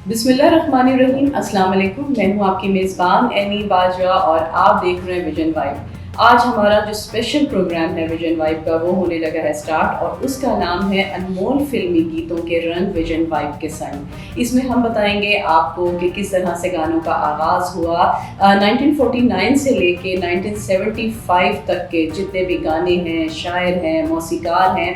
बिस्मिल्लाहिर्रहमानिर्रहीम, अस्सलाम वालेकुम। मैं हूँ आपकी मेज़बान एनी बाजवा और आप देख रहे हैं विजन वाइब। आज हमारा जो स्पेशल प्रोग्राम है विजन वाइब का वो होने लगा है स्टार्ट और उसका नाम है अनमोल फिल्मी गीतों के रंग विजन वाइब के संग। इसमें हम बताएंगे आपको कि किस तरह से गानों का आगाज़ हुआ 1949 से लेके 1975 तक के जितने भी गाने हैं, शायर हैं, मौसीकार हैं,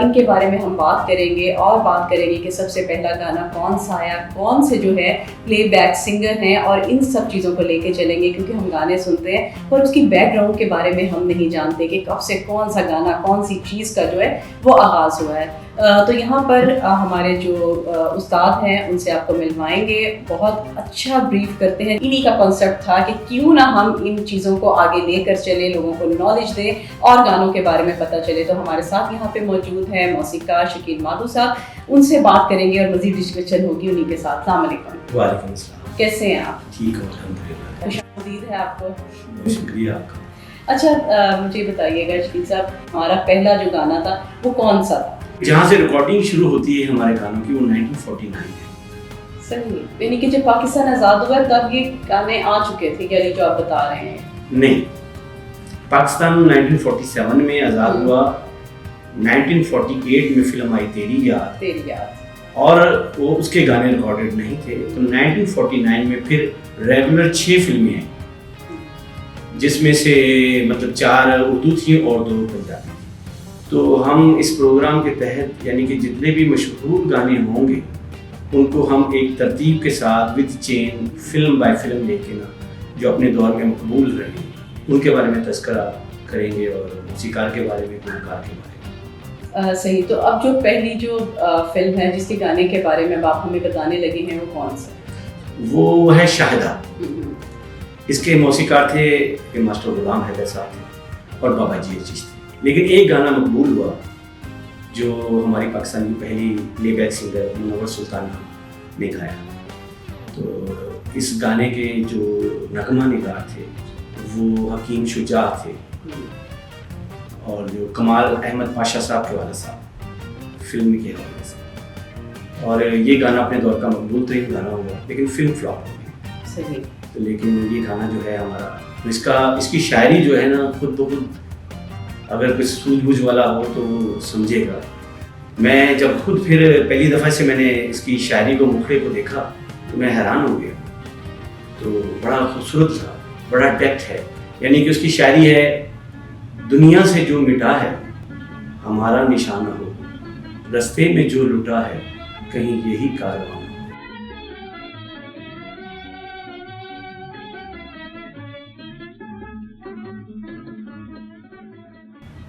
इनके बारे में हम बात करेंगे और बात करेंगे कि सबसे पहला गाना कौन सा आया, कौन से जो है प्लेबैक सिंगर हैं और इन सब चीज़ों को लेके चलेंगे क्योंकि हम गाने सुनते हैं पर उसकी बैकग्राउंड के बारे में हम नहीं जानते कि कब से कौन सा गाना, कौन सी चीज़ का जो है वो आगाज़ हुआ है। तो यहाँ पर हमारे जो उस्ताद हैं उनसे आपको मिलवाएंगे, बहुत अच्छा ब्रीफ करते हैं। इन्हीं का कॉन्सेप्ट था कि क्यों ना हम इन चीज़ों को आगे लेकर चले, लोगों को नॉलेज दें और गानों के बारे में पता चले। तो हमारे साथ यहाँ पे मौजूद है मौसीकार शकील माधू साहब, उनसे बात करेंगे और मज़ीद डिस्कशन होगी उन्हीं के साथ। अस्सलाम वालेकुम। वालेकुम अस्सलाम। कैसे हैं आप? ठीक हो अल्हम्दुलिल्लाह। खुशआमदीद है आपको। शुक्रिया आपका। अच्छा, मुझे बताइएगा शकील साहब, हमारा पहला जो गाना था वो कौन सा था? जहाँ से रिकॉर्डिंग शुरू होती है हमारे गानों की वो 1949 है। सही, यानी कि जब पाकिस्तान आज़ाद हुआ तब ये गाने आ चुके थे, यानी जो आप बता रहे हैं? नहीं, पाकिस्तान 1947 में आज़ाद हुआ, 1948 में फिल्म आई तेरी याद और वो उसके गाने रिकॉर्डेड नहीं थे। तो 1949 में फिर रेगुलर 6 फिल्में आई जिसमें से मतलब 4 उर्दू थी और 2 पंजाबी। तो हम इस प्रोग्राम के तहत यानी कि जितने भी मशहूर गाने होंगे उनको हम एक तरतीब के साथ with chain film bye film लेके ना जो अपने दौर में मकबूल रहे उनके बारे में तज़किरा करेंगे और मौसीकार के बारे में, गुलकार के बारे में। सही, तो अब जो पहली जो फिल्म है जिसके गाने के बारे में आप हमें बताने लगे हैं वो कौन सा? वो है शाहिदा। इसके मौसीकार थे मास्टर गुलाम हैदर साहब थे और बाबा जी चिश्ती। लेकिन एक गाना मकबूल हुआ जो हमारी पाकिस्तान की पहली प्लेबैक सिंगर मुनव्वर सुल्ताना ने गाया। तो इस गाने के जो नगमा निगार थे वो हकीम शुजा थे और जो कमाल अहमद पाशा साहब के वाला साहब फिल्म के हवाले से। और ये गाना अपने दौर का मकबूल तरीन गाना हुआ लेकिन फिल्म फ्लॉप हो गई। सही। तो लेकिन ये गाना जो है हमारा तो इसकी शायरी जो है ना खुद ब खुद अगर कोई सूझबूझ वाला हो तो वो समझेगा। मैं जब खुद फिर पहली दफ़ा से मैंने इसकी शायरी को, मुखड़े को देखा तो मैं हैरान हो गया। तो बड़ा खूबसूरत था, बड़ा डेप्थ है। यानी कि उसकी शायरी है, दुनिया से जो मिटा है हमारा निशाना हो, रास्ते में जो लुटा है कहीं यही कारवां।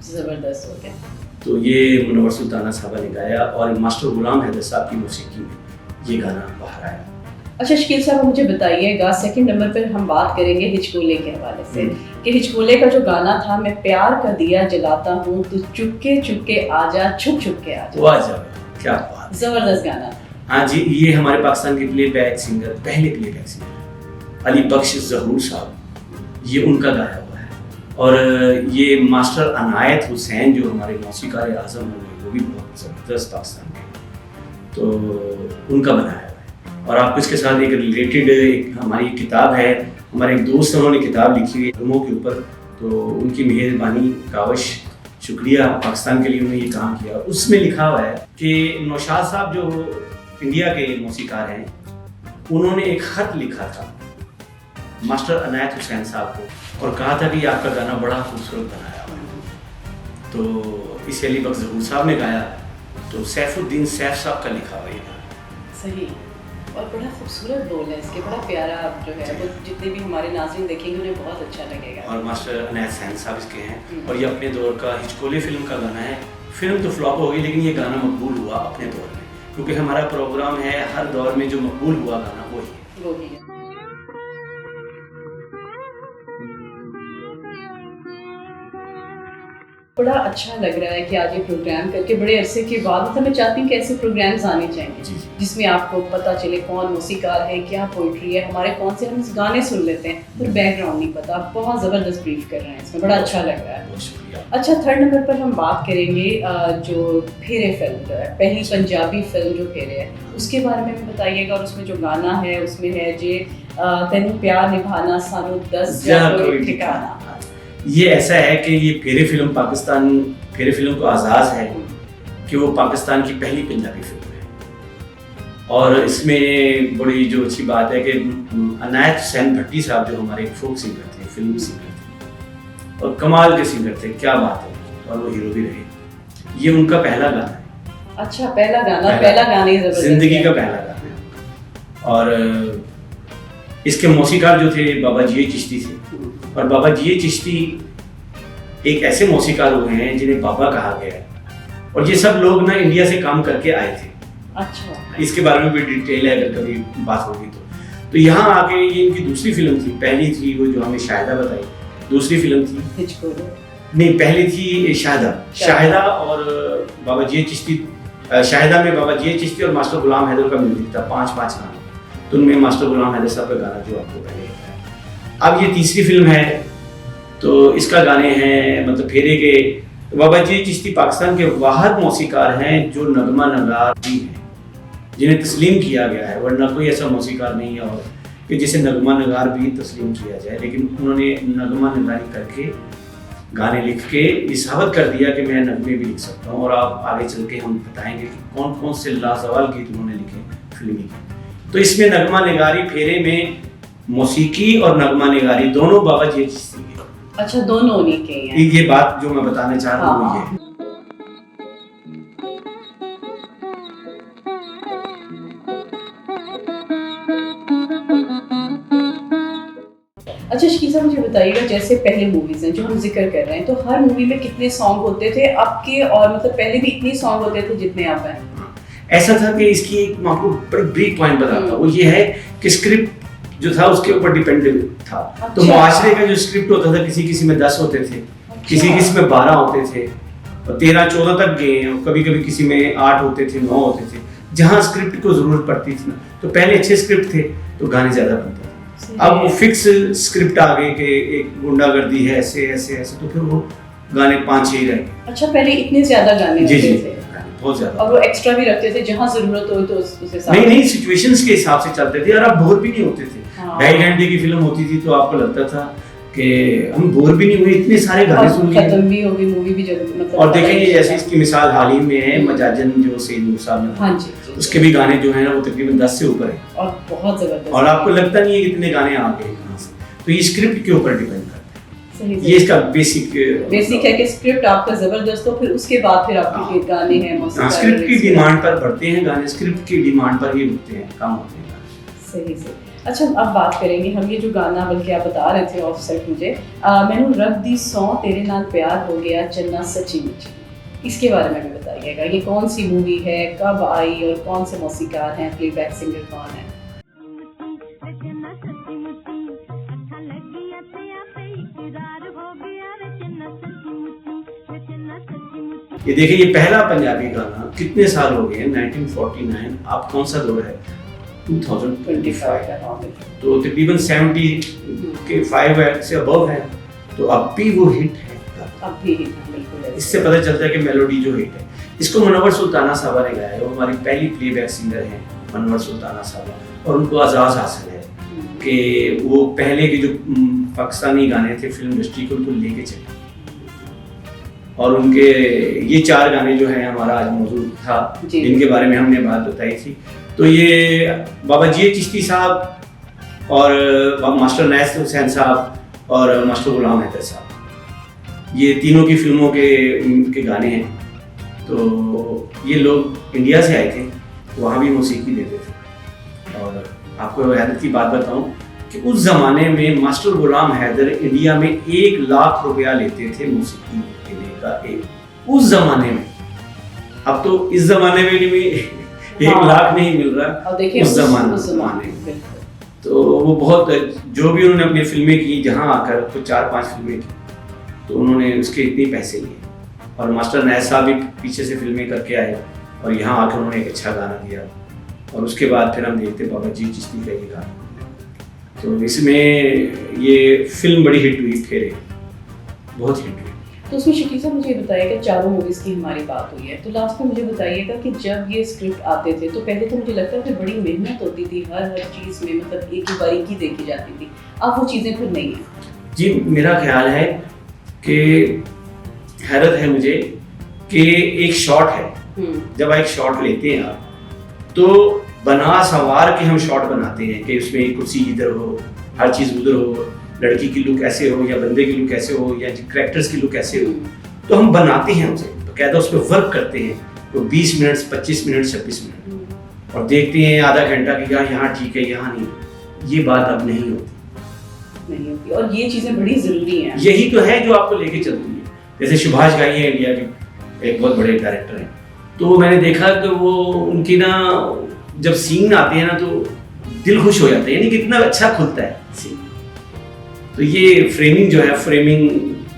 ज़बरदस्त हो गया। तो ये मुनव्वर सुल्ताना साहबा ने गाया और मास्टर गुलाम हैदर साहब की मौसीकी में ये गाना बाहर आया। अच्छा शकील साहब, मुझे बताइएगा सेकंड नंबर पर हम बात करेंगे हिचकोले के हवाले से कि हिचकोले का जो गाना था, मैं प्यार का दिया जलाता हूँ तू चुपके चुपके आजा, छुप छुप के आजा। वाह क्या बात, जबरदस्त गाना। हाँ जी, ये हमारे पाकिस्तान के प्लेबैक सिंगर, पहले प्लेबैक सिंगर अली बख्श ज़हूर साहब, ये उनका गाया हुआ है। और ये मास्टर अनायत हुसैन जो हमारे मौसीकार आज़म हुए वो भी बहुत ज़बरदस्त पाकिस्तान के, तो उनका बनाया हुआ है। और आपको इसके साथ एक रिलेटेड हमारी किताब है, हमारे एक दोस्त उन्होंने किताब लिखी हुई फिल्मों के ऊपर, तो उनकी मेहरबानी, कावश, शुक्रिया पाकिस्तान के लिए उन्होंने ये काम किया। उसमें लिखा हुआ है कि नौशाद साहब जो इंडिया के मौसीकार हैं उन्होंने एक ख़त लिखा था मास्टर अनायत हुसैन साहब को और कहा था कि आपका गाना बड़ा खूबसूरत बनाया हुआ है। तो इसे अली बख्श ज़हूर साहब ने गाया, तो सैफुद्दीन सैफ साहब का लिखा हुआ ये गाना। सही, और बड़ा खूबसूरत बोल है इसके, बड़ा प्यारा जो है वो जितने भी हमारे नाज़रीन देखेंगे उन्हें बहुत अच्छा लगेगा। और मास्टर अनायत हुसैन साहब इसके हैं और ये अपने दौर का हिचकोले फिल्म का गाना है। फिल्म तो फ्लॉप हो गई लेकिन ये गाना मकबूल हुआ अपने दौर में, क्योंकि हमारा प्रोग्राम है हर दौर में जो मकबूल हुआ गाना वही है। बड़ा अच्छा लग रहा है कि आज ये प्रोग्राम करके बड़े अरसे के बाद, मतलब मैं चाहती हूँ कि ऐसे प्रोग्राम्स आने चाहिए जिसमें आपको पता चले कौन मौसीकार है, क्या पोइट्री है, हमारे कौन से हम गाने सुन लेते हैं पर बैकग्राउंड नहीं पता। बहुत ज़बरदस्त ब्रीफ कर रहे हैं इसमें, बड़ा अच्छा लग रहा है। अच्छा, थर्ड नंबर पर हम बात करेंगे जो फेरे फिल्म जो है, पहली पंजाबी फिल्म जो फेरे है, उसके बारे में भी बताइएगा। और उसमें जो गाना है उसमें है जे तेनू प्यार निभाना सानू 10 कोई ठिकाना। ये ऐसा है कि ये फेरे फिल्म को आज़ाज़ है कि वो पाकिस्तान की पहली पंजाबी फिल्म है। और इसमें बड़ी जो अच्छी बात है कि अनायत हुसैन भट्टी साहब जो हमारे फोक सिंगर थे, फिल्म सिंगर थे और कमाल के सिंगर थे, क्या बात है, और वो हीरो भी रहे। ये उनका पहला गाना है। अच्छा, पहला गाना जिंदगी का पहला गाना है। और इसके मौसीकार जो थे बाबा जी चिश्ती थे। और बाबा जी चिश्ती एक ऐसे मौसीकार हुए हैं जिन्हें बाबा कहा गया है। और ये सब लोग ना इंडिया से काम करके आए थे। अच्छा, इसके बारे में भी डिटेल है, अगर कभी बात होगी तो यहाँ आके ये इनकी दूसरी फिल्म थी। पहली थी वो जो हमें शाहिदा बताई, दूसरी फिल्म थी नहीं, पहली थी शाहिदा और बाबा जी चिश्ती। शाहिदा में बाबा जी चिश्ती और मास्टर गुलाम हैदर का म्यूजिक था, 5-5 गाने। तो उनमें मास्टर गुलाम हैदर साहब का गाना जो आपको पहले बताया। अब ये तीसरी फिल्म है तो इसका गाने हैं, मतलब फेरे के बाबा जी चिश्ती पाकिस्तान के वाहिद मौसीकार हैं जो नगमा नगार भी हैं, जिन्हें तस्लीम किया गया है। वरना कोई ऐसा मौसीकार नहीं है और कि जिसे नगमा नगार भी तस्लीम किया जाए, लेकिन उन्होंने नगमा नगारी करके गाने लिख के ये साबित कर दिया कि मैं नगमे भी लिख सकता हूँ। और आप आगे चल के हम बताएंगे कि कौन कौन से लाजवाब गीत उन्होंने लिखे फिल्मी। तो इसमें नगमा निगारी फेरे में मौसीकी और नगमा निगारी दोनों बाबा जी चिश्ती के। अच्छा, दोनों उन्हीं के हैं। ये बात जो मैं बताना चाह रहा हूँ ये। अच्छा शकील साहब, मुझे बताइएगा, जैसे पहले मूवीज हैं जो हम जिक्र कर रहे हैं, तो हर मूवी में कितने सॉन्ग होते थे अब के, और मतलब पहले भी इतने सॉन्ग होते थे जितने अब हैं? ऐसा था कि इसकी एक मैं आपको बड़ी ब्रीफ पॉइंट बताता हूँ। वो ये है कि स्क्रिप्ट जो था उसके ऊपर डिपेंडेबल था। अच्छा। तो मुआशरे का जो स्क्रिप्ट होता था, किसी में 10 होते थे। अच्छा। किसी में 12 होते थे और 13-14 तक गए हैं। कभी कभी किसी में 8 होते थे, 9 होते थे, जहाँ स्क्रिप्ट को जरूरत पड़ती थी ना। तो पहले अच्छे स्क्रिप्ट थे तो गाने ज्यादा बनते थे। अब वो फिक्स स्क्रिप्ट आ गए कि एक गुंडागर्दी है, ऐसे ऐसे ऐसे, तो फिर वो गाने 5-6 ही रहे। अच्छा, पहले इतने ज्यादा गाने होते थे, बहुत ज्यादा, और वो एक्स्ट्रा भी रखते थे जहाँ जरूरत हो तो उस हिसाब से। नहीं, सिचुएशंस के हिसाब से चलते थे। और अब बोर भी नहीं होते थे। 2.5 घंटे की फिल्म होती थी तो आपको लगता था कि हम बोर भी नहीं हुए, इतने सारे गाने सुन लिए, खत्म भी हो गई मूवी भी मतलब। और देखेंगे जैसे इसकी मिसाल हाल ही में है मजाजन जो सईद नूर साहब ने, हाँ जी, उसके भी गाने जो है ना वो तकरीबन 10 से ऊपर है और बहुत जबरदस्त। और आपको लगता नहीं है कितने गाने आ गए कहाँ से। तो ये स्क्रिप्ट के ऊपर डिपेंड करता है। सही। ये इसका बेसिक है कि स्क्रिप्ट आपका जबरदस्त हो, फिर उसके बाद फिर आपके गाने हैं। स्क्रिप्ट की डिमांड पर बढ़ते हैं गाने, स्क्रिप्ट की डिमांड पर ही उठते हैं, कम होते हैं। सही। अच्छा, अब बात करेंगे हम ये जो गाना, बल्कि आप बता रहे थे ऑफ सेट मुझे, मैनू रब दी सौ तेरे नाल प्यार हो गया चन्ना सच्ची मुच्ची, इसके बारे में भी बताइएगा। ये कौन सी मूवी है, कब आई और कौन से मौसीकार हैं, प्लेबैक सिंगर कौन है? ये देखिए, ये पहला पंजाबी गाना कितने साल हो गए हैं, 1949। आप कौन सा दौर है? 2025। तो तकरीबन 75 से अबव है, तो अब भी वो हिट है। अब भी हिट है, बिल्कुल। इससे पता चलता है कि मेलोडी जो हिट है। इसको मनोवर सुल्ताना साहबा ने गाया है। वो हमारी पहली प्लेबैक सिंगर हैं मनोवर सुल्ताना साहबा, और उनको आज़ाद हासिल है कि वो पहले के जो पाकिस्तानी गाने थे फिल्म इंडस्ट्री को उनको लेके चले। और उनके ये 4 गाने जो हैं हमारा आज मौजूद था, जिनके बारे में हमने बात बताई थी। तो ये बाबा जी चिश्ती साहब और मास्टर अनायत हुसैन साहब और मास्टर गुलाम हैदर साहब, ये तीनों की फिल्मों के गाने हैं। तो ये लोग इंडिया से आए थे, वहाँ भी मौसीकी देते थे। और आपको हैदर की बात बताऊं कि उस ज़माने में मास्टर गुलाम हैदर इंडिया में 1 लाख रुपया लेते थे मौसीकी देने का, उस ज़माने में। अब तो इस ज़माने में भी 1 लाख नहीं मिल रहा, उस ज़माने में। तो वो बहुत, जो भी उन्होंने अपनी फिल्में की, जहाँ आकर तो 4-5 फिल्में की, तो उन्होंने उसके इतने पैसे लिए। और मास्टर अनायत साहब भी पीछे से फिल्में करके आए और यहाँ आकर उन्होंने एक अच्छा गाना दिया और उसके बाद फिर हम देखते बाबा जी चिश्ती का ये गाना। तो इसमें ये फिल्म बड़ी हिट हुई, फेरे बहुत हिट हुई। तो उसमें शकील साहब मुझे ये बताइएगा, चारों मूवीज़ की हमारी बात हुई है, तो लास्ट में मुझे बताइएगा कि जब ये स्क्रिप्ट आते थे तो पहले तो मुझे लगता है कि बड़ी मेहनत होती थी, हर चीज़ में मतलब एक ही बारीकी देखी जाती थी, अब वो चीज़ें फिर नहीं हैं। जी मेरा ख्याल है कि हैरत है मुझे कि एक शॉट है, जब आप एक शॉट लेते हैं आप तो बना सवार के हम शॉट बनाते हैं कि उसमें कुर्सी इधर हो, हर चीज़ उधर हो, लड़की की लुक ऐसे हो या बंदे की लुक ऐसे हो या कैरेक्टर्स की लुक ऐसे हो, तो हम बनाते हैं उसे, तो कहता उस पर वर्क करते हैं, तो 20 मिनट 25 मिनट 26 मिनट और देखते हैं आधा घंटा कि यहाँ ठीक है यहाँ नहीं। ये बात अब नहीं होती और ये चीज़ें बड़ी ज़रूरी हैं। यही तो है जो आपको लेके चलती है। जैसे सुभाष घई है इंडिया के एक बहुत बड़े डायरेक्टर हैं, तो मैंने देखा कि वो उनकी ना जब सीन आते हैं ना तो दिल खुश हो जाता है, यानी कितना अच्छा खुलता है सीन। तो ये फ्रेमिंग जो है, फ्रेमिंग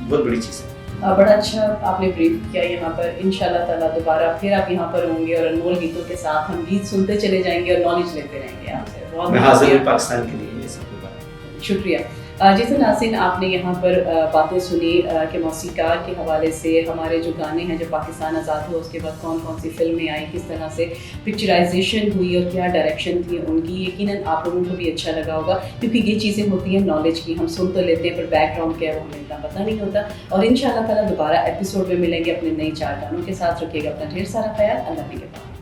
बहुत बड़ी चीज़ है। बड़ा अच्छा आपने ब्रीफ किया यहाँ पर। इंशाल्लाह ताला दोबारा फिर आप यहाँ पर होंगे और अनमोल गीतों के साथ हम गीत सुनते चले जाएंगे और नॉलेज लेते रहेंगे आपसे। बहुत मैं हाजिर हूँ पाकिस्तान के लिए ये सब बात। शुक्रिया। जैसे नाज़रीन आपने यहाँ पर बातें सुनी कि मौसीकार के हवाले से हमारे जो गाने हैं, जब पाकिस्तान आज़ाद हुआ उसके बाद कौन कौन सी फिल्में आई, किस तरह से पिक्चराइजेशन हुई और क्या डायरेक्शन थी उनकी, यकीनन आप लोगों को भी अच्छा लगा होगा क्योंकि ये चीज़ें होती हैं नॉलेज की, हम सुन तो लेते हैं पर बैकग्राउंड क्या है वो हमें इतना पता नहीं होता। और इंशाल्लाह ताला दोबारा एपिसोड में मिलेंगे अपने नए 4 गानों के साथ। रखिएगा अपना ढेर सारा ख्याल। अल्लाह के बाद।